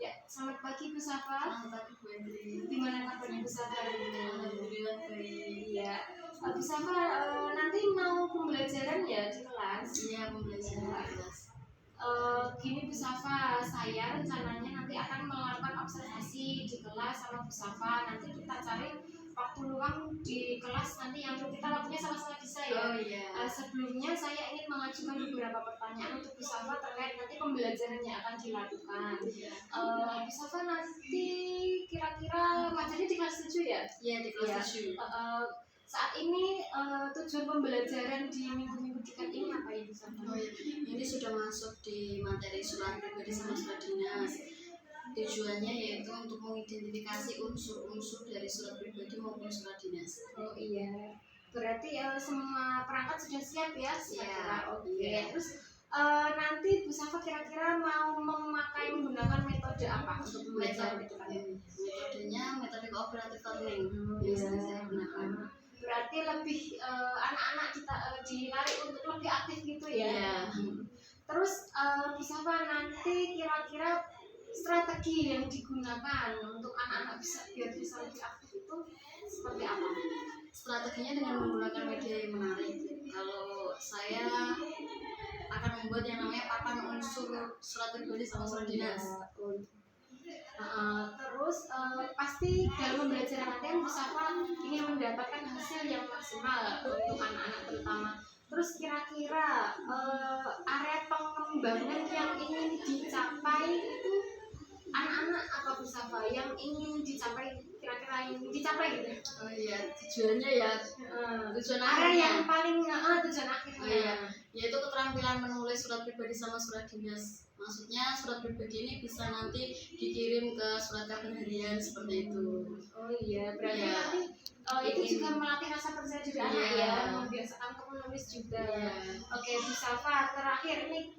Ya, selamat pagi Bu Safa. Selamat pagi Bu Endri. Gimana kabarnya Bu Safa hari ini? Alhamdulillah baik. Iya. Bu Safa nanti mau pembelajaran ya di kelas? Iya, pembelajaran di kelas. Gini Bu Safa, saya rencananya nanti akan melakukan observasi di kelas sama Bu Safa. Nanti kita cari waktu luang di kelas nanti yang kita waktunya sama-sama bisa ya. Oh iya. Sebelumnya saya ingin mengajukan beberapa pertanyaan untuk Bu Safa terkait nanti pembelajaran yang akan dilakukan. Bu Safa nanti kira-kira ngajarnya di kelas 7 ya? Iya, di kelas 7. Saat ini tujuan pembelajaran di minggu-minggu dekat ini apa ya Bu Safa? Oh iya, ini sudah masuk di materi surat pribadi sama surat dinas. Tujuannya yaitu untuk mengidentifikasi unsur-unsur dari surat pribadi maupun surat dinas. Oh iya, berarti semua perangkat sudah siap ya? Siap. Oke. Okay. Terus nanti Bu Safa kira-kira mau menggunakan metode apa untuk belajar itu kan? Metodenya metode cooperative learning yang sering saya gunakan. Berarti lebih anak-anak kita ditarik untuk lebih aktif gitu ya? Iya. Terus Bu Safa nanti kira-kira strategi yang digunakan untuk anak-anak biar bisa lebih aktif itu seperti apa? Strateginya dengan menggunakan media yang menarik. Kalau saya akan membuat yang namanya papan unsur surat pribadi sama surat dinas. Terus pasti dalam pembelajaran nanti Bu Safa ingin mendapatkan hasil yang maksimal untuk anak-anak terutama. Terus kira-kira area pengembangan yang ingin dicapai itu anak-anak apa Bu Safa yang ingin dicapai, kira-kira yang dicapai gitu? Oh iya, tujuannya ya tujuan area yang akhirnya. paling tujuan akhirnya. Oh iya, yaitu keterampilan menulis surat pribadi sama surat dinas. Maksudnya surat pribadi ini bisa nanti dikirim ke surat kabar harian seperti itu. Oh iya, berarti Iya. nanti itu juga melatih rasa percaya diri anak ya, membiasakan untuk menulis juga. Iya. Oke, Bu Safa, terakhir ini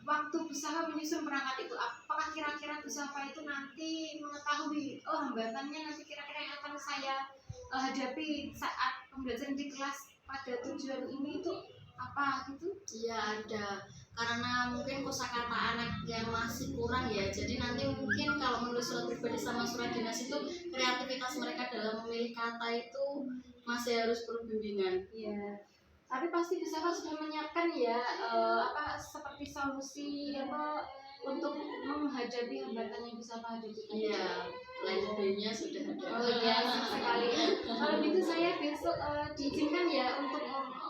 waktu Bu Safa menyusun perangkat itu, apakah kira-kira Bu Safa itu nanti mengetahui hambatannya nanti kira-kira yang akan saya hadapi saat pembelajaran di kelas pada tujuan ini itu apa gitu? Iya ada, karena mungkin kosakata anak yang masih kurang ya. Jadi nanti mungkin kalau menulis surat pribadi sama surat dinas itu kreativitas mereka dalam memilih kata itu masih harus perlu bimbingan. Iya. Tapi pasti Bu Safa sudah menyiapkan ya seperti solusi untuk menghadapi hambatan yang Bu Safa hadapi. Iya, plan B-nya sudah ada. Oh iya, sekali. Kalau gitu saya besok diizinkan ya untuk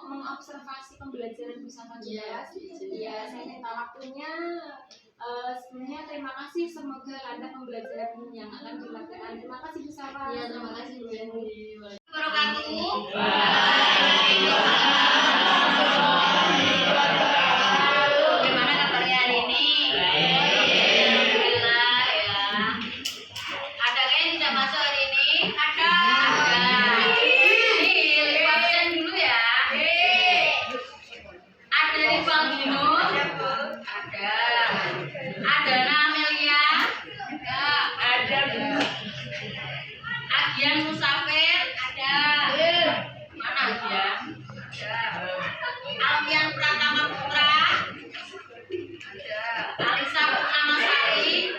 mengobservasi pembelajaran Bu Safa di kelas. Iya, saya minta waktunya. Sebelumnya terima kasih, semoga lancar pembelajaran yang akan dilakukan. Terima kasih Bu Safa. Iya, terima kasih Bu Endri. Gimana kabarnya hari ini? Alhamdulillah ya. Ada yang tidak masuk hari ini? Ada. Nih, absen dulu ya. Ada Rifal Dino? Ada. Ada Amelia? Ada. Agian Musafir? Ada. Mana Agian? Ada. Alfian Pratama Putra? Ada. Alisa Purnamasari?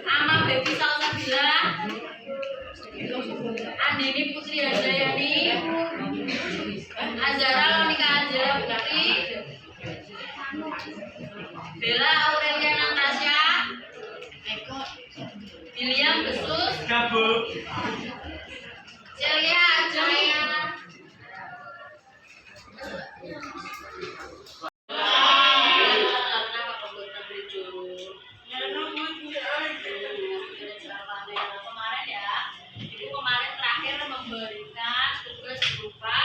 Ama Baby Salsabila? Andini Putri Handayani? Azara Monika Anjela Putri? Bella Aurelia Natasha? William Besus? Celia Ajaya? Kemarin ya, itu kemarin terakhir memberikan tugas berupa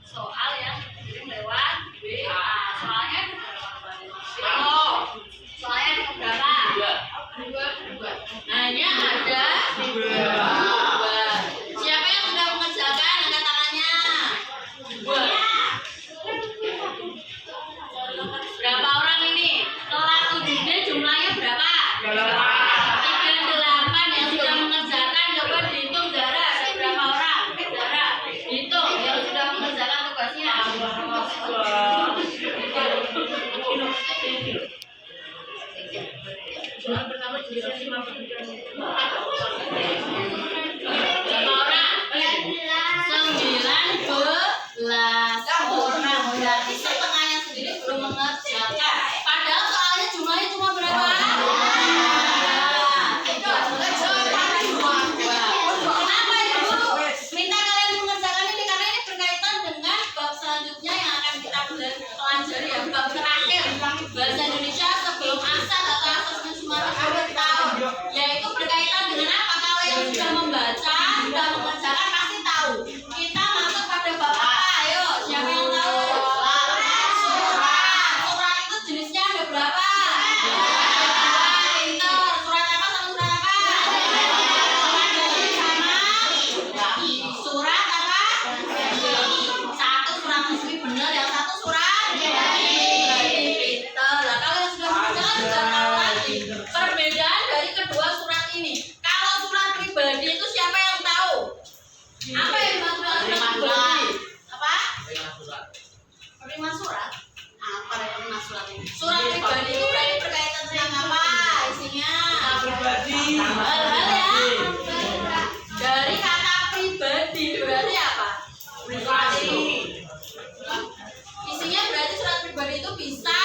soal yang dikirim lewat WA. Soalnya soalnya berapa? Dua. Hanya ada dua. Siapa yang sudah mengerjakan? Angkat tangannya. Dua. Berapa orang ini? Kelas 7D jumlahnya berapa? 38 yang sudah mengerjakan. Coba dihitung Zara, ada berapa orang? Zara, hitung yang sudah mengerjakan tugasnya. Berapa orang? 19 orang. Berarti setengahnya sendiri belum mengerjakan. Padahal soalnya jumlahnya cuma berapa? Kenapa Ibu minta kalian mengerjakan ini? Karena ini berkaitan dengan bab selanjutnya yang akan kita pelajari ya. Bab terakhir bahasa Indonesia sebelum asal atau asesmen Sumatera akhir tahun. Yaitu berkaitan dengan apa? Kalau yang sudah membaca, sudah mengerjakan pasti tahu. Kita masuk pada bab apa? Ayo, siapa yang tahu? Surat. Surat itu jenisnya ada berapa? Pinter. Surat apa sama surat apa? Surat Bani sama surat apa? Satu surat resmi benar, yang satu surat Bani. Pinter. Lah kalau yang sudah mengerjakan sudah tahu lagi perbedaan dari kedua surat ini. Kalau surat pribadi itu siapa yang tahu? Apa yang dimaksud dengan surat pribadi? Apa? Penerima surat. Apa penerima surat ini? Surat pribadi itu berarti berkaitan tentang apa? Isinya hal-hal yang dari kata pribadi berarti apa? Privasi. Isinya berarti surat pribadi itu bisa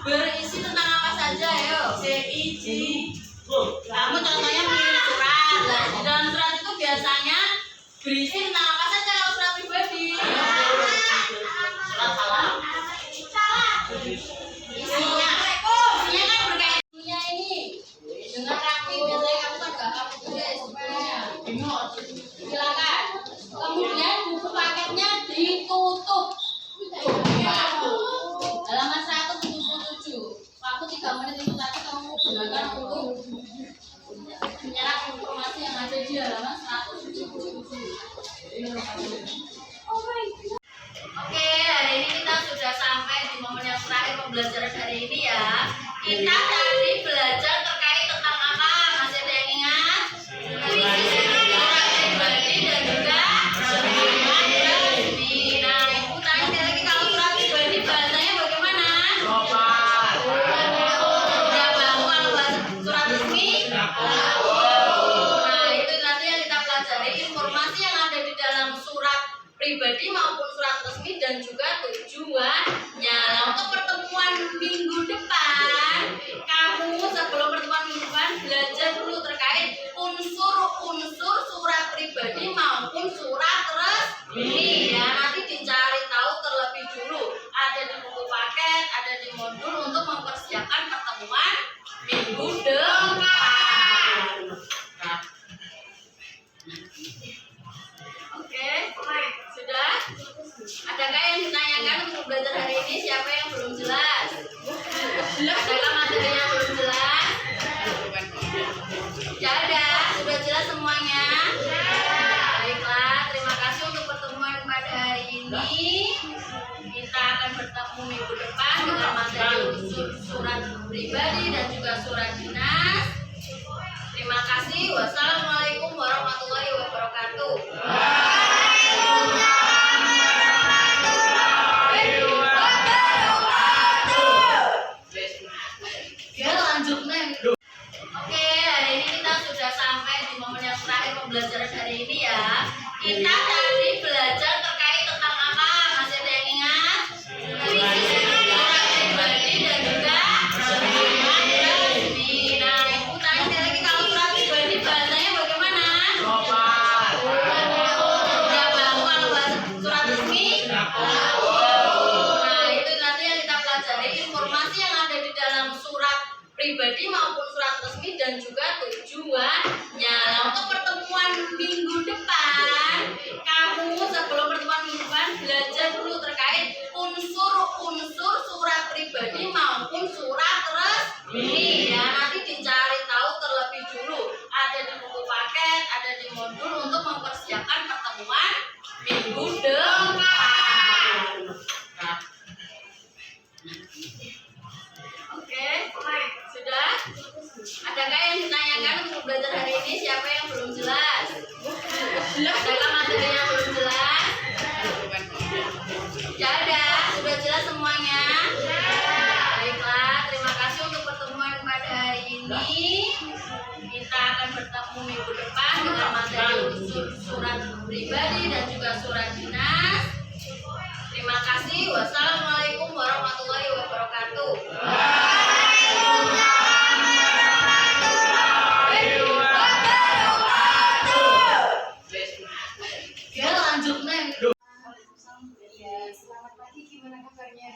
berisi tentang apa saja, ayo. CIJ. Kamu contohnya mengirim surat. Nah, di dalam surat itu biasanya berisi tentang apa saja kalau surat pribadi? Surat salam. Isinya kan berkaitan dunia ini. Dengan rapi, biasanya kamu kan gak kamu tulis sebenarnya. Silakan. Kemudian buku paketnya ditutup. Halaman 177. Waktu 3 menit itu tadi kamu gunakan untuk menyerap informasi yang ada di halaman 177. Oke, hari ini kita sudah sampai di momen yang terakhir pembelajaran hari ini ya. Kita tadi belajar terkait tentang apa? Masih ada yang ingat? Surat pribadi dan juga surat resmi. Nah, Ibu tanya sekali lagi kalau surat pribadi bahasanya bagaimana? Udah tahu kalau bahasa surat resmi? Nah, itu nanti yang kita pelajari informasi yang ada di dalam surat pribadi maupun surat resmi dan juga tujuannya. Nah, untuk pertemuan minggu depan, kamu sebelum pertemuan minggu depan belajar dulu terkait unsur-unsur surat pribadi maupun surat resmi. Ya, nanti dicari tahu terlebih dulu. Ada di buku paket, ada di modul untuk mempersiapkan pertemuan minggu depan. Oke, sudah? Adakah yang ditanyakan untuk belajar hari ini? Siapa yang belum jelas? Adakah materi yang belum jelas? Ya ada, sudah jelas semuanya? Baiklah, terima kasih untuk pertemuan pada hari ini. Kita akan bertemu minggu depan dengan materi unsur surat pribadi dan juga surat dinas. Terima kasih. Wassalamualaikum warahmatullahi wabarakatuh. Ya, lanjut Neng. Oke, hari ini kita sudah sampai di momen yang terakhir pembelajaran hari ini ya. Kita tadi belajar terkait tentang apa? Masih ada yang ingat? Surat pribadi dan juga surat resmi. Nah, Ibu tanya sekali lagi kalau surat pribadi bahasanya bagaimana? Udah tahu kalau bahasa surat resmi? Nah, itu nanti yang kita pelajari informasi yang ada di dalam surat pribadi maupun surat resmi dan juga tujuannya. Nah, untuk pertemuan minggu depan, kamu sebelum pertemuan minggu depan belajar dulu terkait unsur-unsur surat pribadi maupun surat resmi. Ya, nanti dicari tahu terlebih dulu. Ada di buku paket, ada di modul untuk mempersiapkan pertemuan minggu depan. Oke, sudah? Adakah yang ditanyakan untuk belajar hari dan juga surat dinas. Terima kasih. Wassalamualaikum warahmatullahi wabarakatuh. Ya lanjut neng. Ya, selamat pagi. Gimana kabarnya?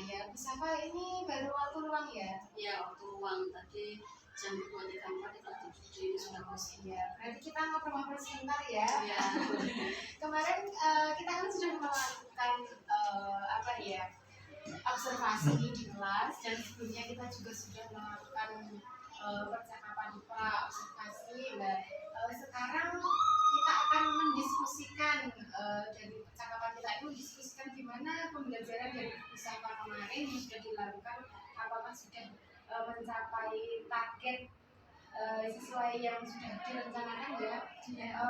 Ya, Bu Safa ini baru waktu luang ya? Ya waktu luang tadi jam 2.34 di kelas 7 ini sudah kosong. Ya, berarti kita ngobrol-ngobrol sebentar ya. Ya. Kemarin kita kan sudah melakukan apa ya, observasi di kelas, dan sebelumnya kita juga sudah melakukan percakapan pra observasi. Nah, sekarang kita akan mendiskusikan dari percakapan kita itu, mendiskusikan gimana pembelajaran dari usaha kemarin yang sudah dilakukan, apakah sudah mencapai target sesuai yang sudah direncanakan ya.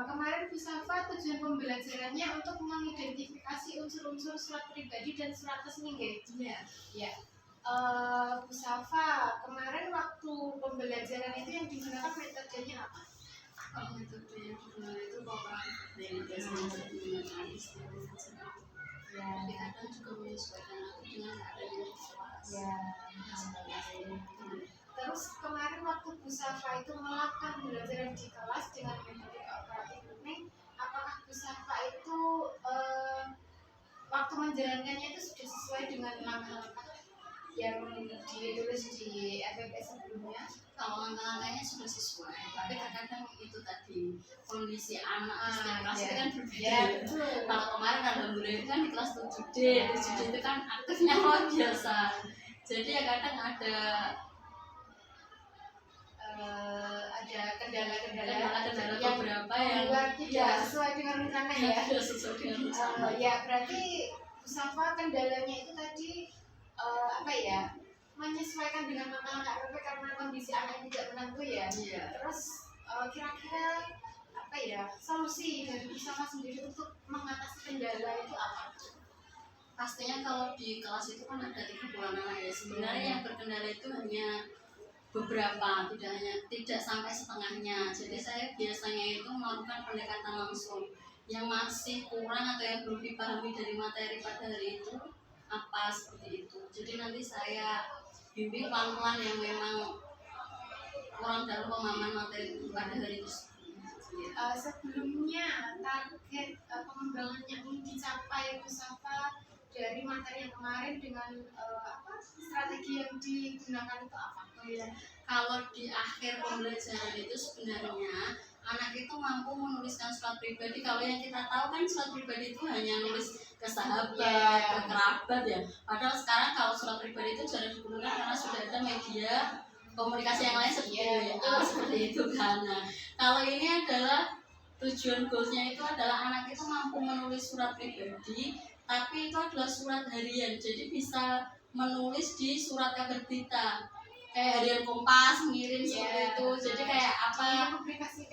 Kemarin Bu Safa tujuan pembelajarannya untuk mengidentifikasi unsur-unsur surat pribadi dan surat resmi nggih? Ya. Bu Safa, kemarin waktu pembelajaran itu yang digunakan metodenya apa? Kalau metode yang digunakan itu kooperatif yang biasanya saya gunakan istilah saja. Ya. Tapi kadang juga menyesuaikan aku dengan keadaan yang di kelas. Ya. Terus kemarin waktu Bu Safa itu melakukan pembelajaran di kelas dengan metode kooperatif ini, apakah Bu Safa itu waktu menjalankannya itu sudah sesuai dengan langkah-langkah yang ditulis di FPP sebelumnya? Kalau langkah-langkahnya sudah sesuai, tapi kadang itu tadi kondisi anak di setiap kelas itu kan berbeda. Ya, betul. Kalau kemarin alhamdulillah itu kan di kelas 7D itu kan aktifnya luar biasa. Jadi ya kadang ada kendala-kendala beberapa yang tidak sesuai dengan rencana ya. Tidak sesuai dengan rencana. Ya, berarti Bu Safa kendalanya itu tadi apa ya, menyesuaikan dengan langkah-langkah RP karena kondisi anak yang tidak menentu ya. Iya. Terus kira-kira apa ya, solusi dari Bu Safa sendiri untuk mengatasi kendala itu apa? Pastinya kalau di kelas itu kan ada 30 anak ya. Sebenarnya yang berkendala itu hanya beberapa, tidak sampai setengahnya. Jadi saya biasanya itu melakukan pendekatan langsung. Yang masih kurang atau yang belum dipahami dari materi pada hari itu apa seperti itu. Jadi nanti saya bimbing pelan-pelan yang memang kurang dalam pemahaman materi pada hari itu. Sebelumnya target pengembangan yang ingin dicapai Bu Safa dari materi yang kemarin dengan strategi yang digunakan itu apa? Kalau di akhir pembelajaran itu sebenarnya anak itu mampu menuliskan surat pribadi. Kalau yang kita tahu kan surat pribadi itu hanya nulis ke sahabat, ke kerabat ya. Padahal sekarang kalau surat pribadi itu sudah digunakan karena sudah ada media komunikasi yang lain seperti itu kan. Nah, kalau ini adalah tujuan goalsnya itu adalah anak itu mampu menulis surat pribadi, tapi itu adalah surat harian. Jadi bisa menulis di surat kabar berita. Kayak harian Kompas ngirim seperti itu. Jadi kayak apa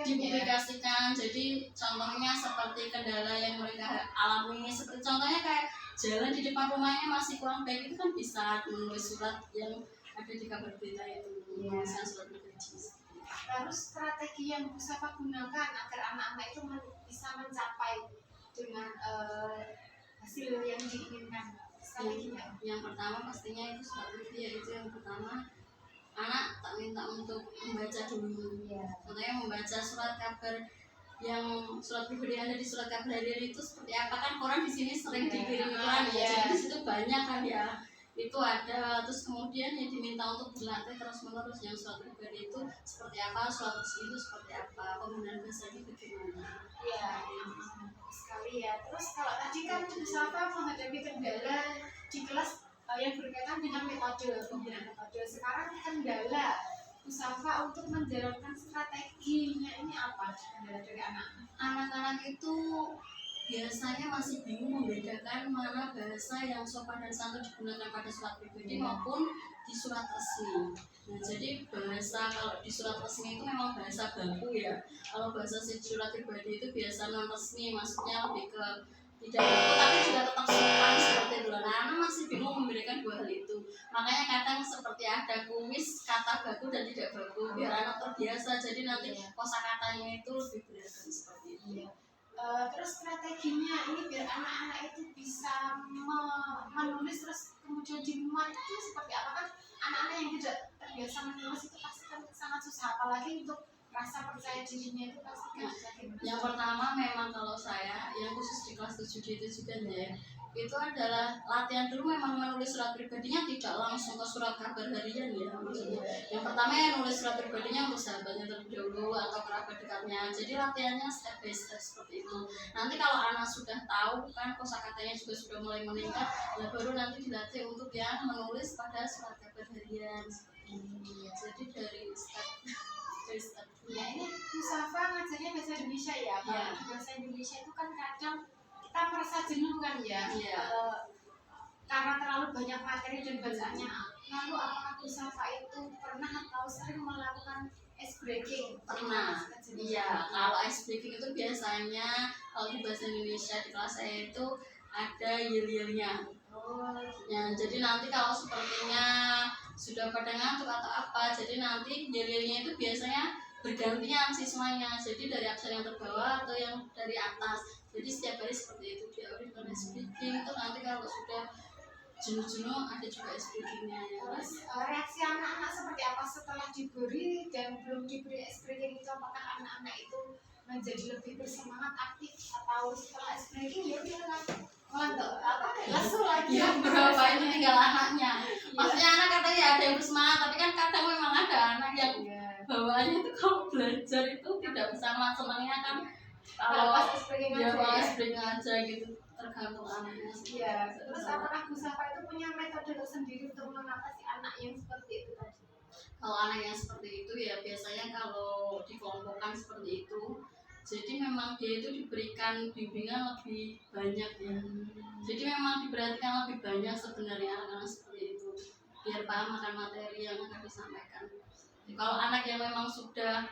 dipublikasikan. Jadi contohnya seperti kendala yang mereka alami, seperti contohnya kayak jalan di depan rumahnya masih kurang baik, itu kan bisa menulis surat yang ada di kabar berita itu, menuliskan surat pribadi. Terus strategi yang Bu Safa gunakan agar anak-anak itu bisa mencapai dengan hasil yang diinginkan, strateginya? Yang pertama pastinya itu strategi, yaitu yang pertama anak tak minta untuk membaca dulu. Contohnya membaca surat kabar yang surat pribadi ada di surat kabar harian itu seperti apa, kan koran di sini sering dikirim koran ya. Jadi di situ banyak kan ya. Itu ada, terus kemudian yang diminta untuk berlatih terus-menerus yang surat pribadi itu seperti apa, surat resmi itu seperti apa, penggunaan bahasanya bagaimana. Iya, sekali ya. Terus kalau tadi kan Bu Safa menghadapi kendala di kelas yang berkaitan dengan metode, penggunaan metode. Sekarang kendala Bu Safa untuk menjalankan strateginya ini apa? Kendala dari anak-anak? Anak-anak itu biasanya masih bingung membedakan mana bahasa yang sopan dan santun digunakan pada surat pribadi maupun di surat resmi. Nah, jadi bahasa kalau di surat resmi itu memang bahasa baku ya. Kalau bahasa surat pribadi itu biasa non resmi, maksudnya lebih ke tidak baku tapi juga tetap sopan seperti itu. Nah, anak masih bingung membedakan dua hal itu. Makanya kadang seperti ada kuis kata baku dan tidak baku biar anak terbiasa. Jadi nanti kosakatanya itu lebih beragam seperti itu. Terus strateginya ini biar anak-anak itu bisa menulis terus kemudian dimuat itu seperti apa kan? Anak-anak yang tidak terbiasa menulis itu pasti kan sangat susah, apalagi untuk rasa percaya dirinya itu pasti kan susah. Yang pertama memang kalau saya yang khusus di kelas 7D itu juga ya, itu adalah latihan dulu memang menulis surat pribadinya tidak langsung ke surat kabar harian ya maksudnya. Yang pertama ya nulis surat pribadinya untuk sahabatnya terlebih dahulu atau kerabat dekatnya. Jadi latihannya step by step seperti itu. Nanti kalau anak sudah tahu kan kosakatanya juga sudah mulai meningkat, ya baru nanti dilatih untuk yang menulis pada surat kabar harian. Jadi dari step by step. Ya ini Bu Safa ngajarnya bahasa Indonesia ya. Kalau di bahasa Indonesia itu kan kadang kita merasa jenuh kan ya. Iya. Karena terlalu banyak materi dan bacaannya. Lalu apakah Bu Safa itu pernah atau sering melakukan ice breaking? Pernah. Iya, kalau ice breaking itu biasanya kalau di bahasa Indonesia di kelas saya itu ada yel-yelnya. Ya, jadi nanti kalau sepertinya sudah pada ngantuk atau apa, jadi nanti yel-yelnya itu biasanya bergantian siswanya. Jadi dari absen yang terbawah atau yang dari atas. Jadi setiap hari seperti itu dia berikan ice breaking. Itu nanti kalau sudah jenuh-jenuh ada juga ice breakingnya ya. Terus reaksi anak-anak seperti apa setelah diberi dan belum diberi ice breaking itu? Apakah anak-anak itu menjadi lebih bersemangat, aktif, atau setelah ice breaking ya udah ngantuk apa lesu lagi? Yang berapa itu tinggal anaknya. Maksudnya anak katanya ada yang bersemangat, tapi kan kadang memang ada anak yang bawaannya itu kalau belajar itu tidak bersemangat, senangnya kan kalau pas ice breaking ya aja pas ya? breaking aja gitu, tergantung anaknya. Iya. Terus apakah Bu Safa itu punya metode tersendiri untuk mengatasi anak yang seperti itu tadi? Kalau anak yang seperti itu ya biasanya kalau dikelompokkan seperti itu, jadi memang dia itu diberikan bimbingan lebih banyak ya. Jadi memang diperhatikan lebih banyak sebenarnya anak-anak seperti itu, biar paham akan materi yang akan disampaikan. Jadi, kalau anak yang memang sudah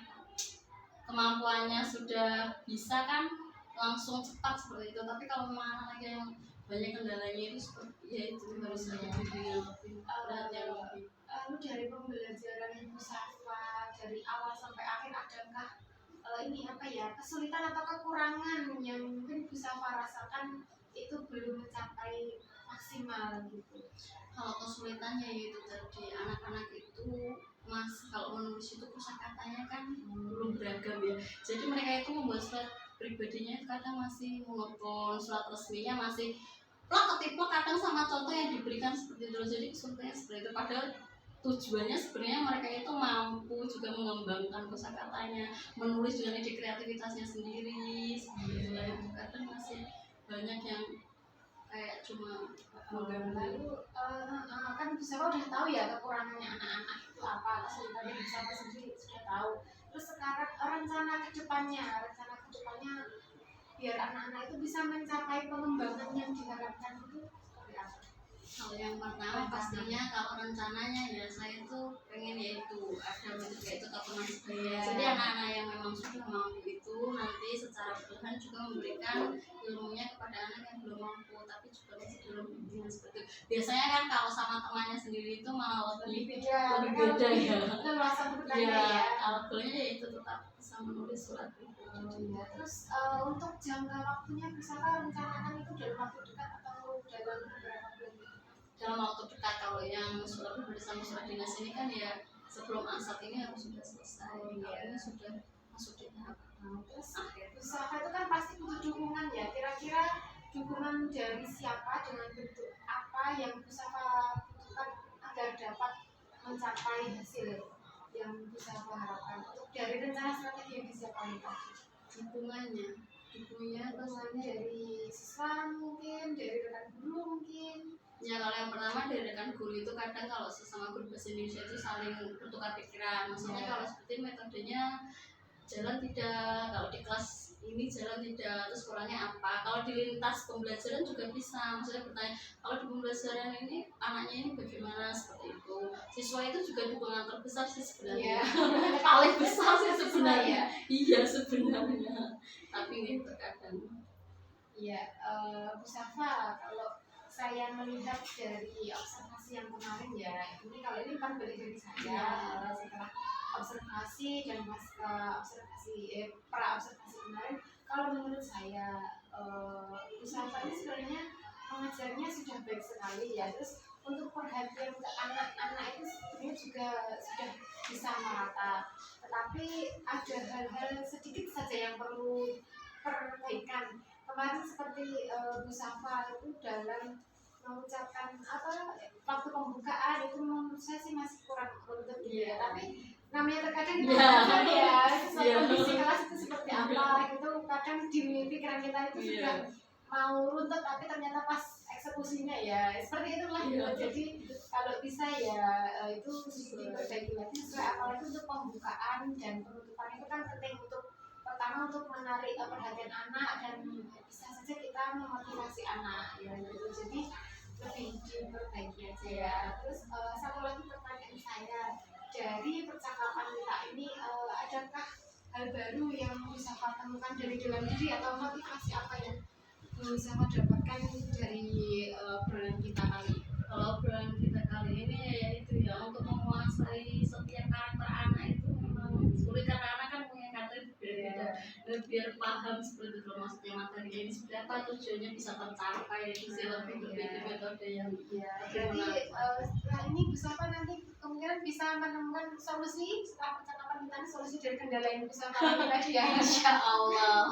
kemampuannya sudah bisa kan langsung cepat seperti itu. Tapi kalau memang anak yang banyak kendalanya itu seperti ya itu harus ada bimbingan lebih perhatian lebih. Lalu dari pembelajaran Ibu Safa dari awal sampai akhir adakah ini apa ya kesulitan atau kekurangan yang mungkin Bu Safa rasakan itu belum mencapai maksimal gitu? Kalau kesulitannya yaitu tadi anak-anak itu kalau menulis itu kosakatanya kan belum beragam ya. Jadi mereka itu membuat surat pribadinya kadang masih monoton, surat resminya masih plak ketiplak kadang sama contoh yang diberikan seperti itu. Jadi kesulitannya seperti itu. Padahal tujuannya sebenarnya mereka itu mampu juga mengembangkan kosakatanya, menulis dengan ide kreativitasnya sendiri. Seperti itu kadang masih banyak yang kayak cuma Lalu kan Bu Safa udah tahu ya kekurangannya anak-anak itu apa, kesulitannya Bu Safa sendiri sudah tahu. Terus sekarang rencana kedepannya biar anak-anak itu bisa mencapai pengembangan yang diharapkan itu seperti apa? Kalau yang pertama pastinya kalau rencananya ya saya tuh pengen yaitu ada bentuk yaitu tabungan sebaya. Jadi anak-anak yang memang sudah mampu itu nanti secara berlebihan juga memberikan ilmunya kepada anak yang belum mampu tapi juga masih dalam bimbingan seperti itu. Biasanya kan kalau sama temannya sendiri itu malah lebih beda ya. Leluasa bertanya Iya, ya. kalau goalnya ya itu tetap bisa menulis surat itu. Terus untuk jangka waktunya bisa rencanakan itu dalam waktu dekat atau dalam beberapa bulan? Dalam waktu dekat. Kalau yang surat bersama surat dinas ini kan ya sebelum asap ini harus sudah selesai. Kalau ini sudah masuk di tahap Terus akhir. usaha itu kan pasti butuh dukungan ya. Kira-kira dukungan dari siapa dengan bentuk apa yang usaha butuhkan agar dapat mencapai hasil yang bisa harapkan untuk dari rencana strategi yang disiapkan tadi? Dukungannya Dari siswa mungkin, dari rekan guru mungkin. ya kalau yang pertama dari rekan guru itu kadang kalau sesama guru bahasa Indonesia itu saling bertukar pikiran. Maksudnya kalau seperti metodenya jalan tidak, kalau di kelas ini jalan tidak, terus kurangnya apa. Kalau di lintas pembelajaran juga bisa, maksudnya bertanya kalau di pembelajaran ini anaknya ini bagaimana seperti itu. Siswa itu juga dukungan terbesar sih sebenarnya. Paling besar sih sebenarnya. Iya sebenarnya, tapi ini terkadang Iya, Bu Safa, kalau saya melihat dari observasi yang kemarin ya, ini kalau ini kan balik dari saya setelah observasi dan pasca observasi pra observasi kemarin, kalau menurut saya usaha ini sebenarnya pengajarnya sudah baik sekali ya. Terus untuk perhatian ke anak-anak itu sebenarnya juga sudah bisa merata, tetapi ada hal-hal sedikit saja yang perlu perbaikan. Kemarin seperti Bu Safa itu dalam mengucapkan apa waktu pembukaan itu menurut saya sih masih kurang runtut gitu ya. Tapi namanya terkadang kita nggak tahu ya sesuai kondisi kelas itu seperti apa gitu. Kadang di pikiran kita itu sudah mau runtut tapi ternyata pas eksekusinya ya seperti itulah gitu. Jadi kalau bisa ya itu diperbaiki lagi sesuai apalagi untuk pembukaan dan penutupan itu kan penting untuk pertama untuk menarik perhatian anak dan bisa saja kita memotivasi anak ya gitu. Jadi lebih diperbaiki aja ya. Terus satu lagi pertanyaan saya, dari percakapan kita ini adakah hal baru yang bisa Pak temukan dari dalam diri atau motivasi apa yang bisa dapatkan dari obrolan kita kali ini? Kalau obrolan kita kali ini ya itu ya untuk menguasai setiap karakter anak itu memang sulit karena anak kan punya karakter berbeda. Dan biar paham seperti itu maksudnya materi ini seperti apa tujuannya bisa tercapai itu sih lebih metode yang Jadi setelah ini bisa apa nanti kemungkinan bisa menemukan solusi setelah percakapan kita solusi dari kendala yang bisa kami tadi ya. Insya Allah.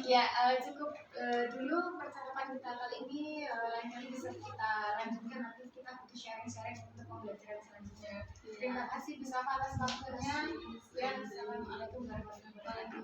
Ya cukup dulu percakapan kita kali ini lain kali bisa kita lanjutkan nanti kita butuh sharing-sharing untuk pembelajaran selanjutnya. Terima kasih bisa atas waktunya. Assalamualaikum warahmatullahi wabarakatuh.